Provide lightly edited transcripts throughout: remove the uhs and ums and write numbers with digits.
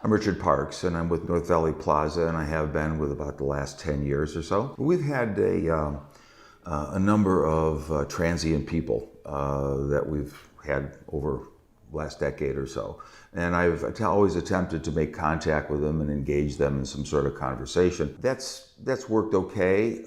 I'm Richard Parks, and I'm with North Valley Plaza, and I have been with about the last 10 years or so. We've had a number of transient people that we've had over the last decade or so. And I've always attempted to make contact with them and engage them in some sort of conversation. That's worked okay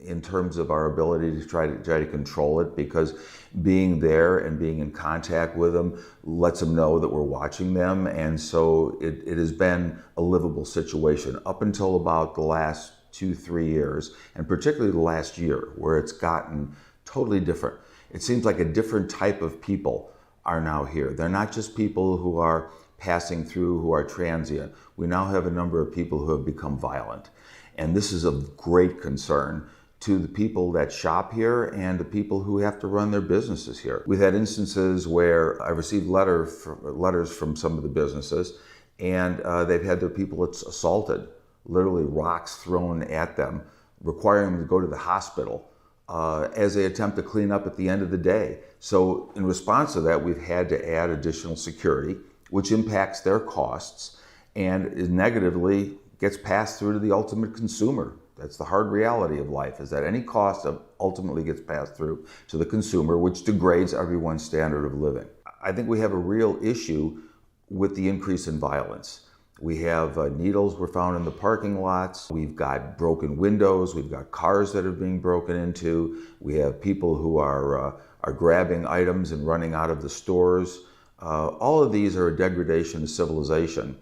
in terms of our ability to try to control it, because being there and being in contact with them lets them know that we're watching them, and so it has been a livable situation up until about the last 2-3 years, and particularly the last year, where it's gotten totally different. It seems like a different type of people are now here. They're not just people who are passing through, who are transient. We now have a number of people who have become violent, and this is of great concern to the people that shop here and the people who have to run their businesses here. We've had instances where I've received letters from some of the businesses, and they've had their people assaulted, literally rocks thrown at them, requiring them to go to the hospital as they attempt to clean up at the end of the day. So in response to that, we've had to add additional security, which impacts their costs and negatively gets passed through to the ultimate consumer. That's the hard reality of life, is that any cost ultimately gets passed through to the consumer, which degrades everyone's standard of living. I think we have a real issue with the increase in violence. We have needles were found in the parking lots. We've got broken windows. We've got cars that are being broken into. We have people who are grabbing items and running out of the stores. All of these are a degradation of civilization,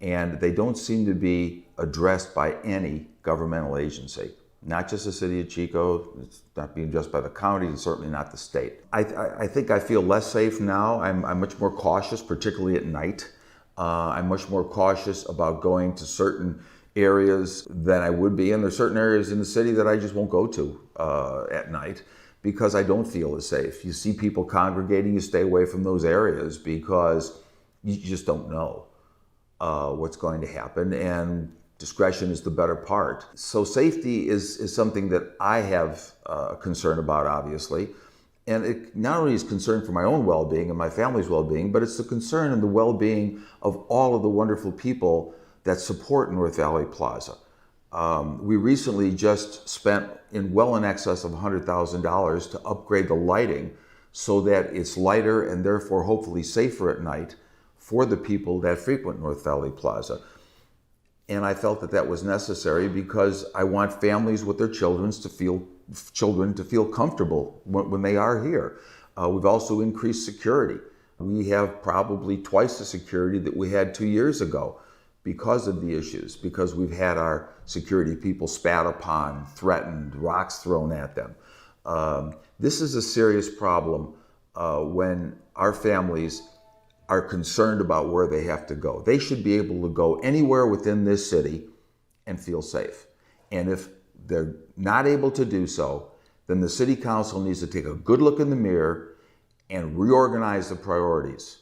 and they don't seem to be addressed by any governmental agency. Not just the city of Chico, it's not being addressed by the county, and certainly not the state. I think I feel less safe now. I'm much more cautious, particularly at night. I'm much more cautious about going to certain areas than I would be, and there's certain areas in the city that I just won't go to at night because I don't feel as safe. You see people congregating, you stay away from those areas because you just don't know what's going to happen, and discretion is the better part. So safety is something that I have concern about, obviously. And it not only is concern for my own well-being and my family's well-being, but it's the concern and the well-being of all of the wonderful people that support North Valley Plaza. We recently just spent well in excess of $100,000 to upgrade the lighting so that it's lighter and therefore hopefully safer at night for the people that frequent North Valley Plaza. And I felt that that was necessary because I want families with their children to feel comfortable when they are here. We've also increased security. We have probably twice the security that we had 2 years ago because of the issues, because we've had our security people spat upon, threatened, rocks thrown at them. This is a serious problem when our families are concerned about where they have to go. They should be able to go anywhere within this city and feel safe. And if they're not able to do so, then the city council needs to take a good look in the mirror and reorganize the priorities.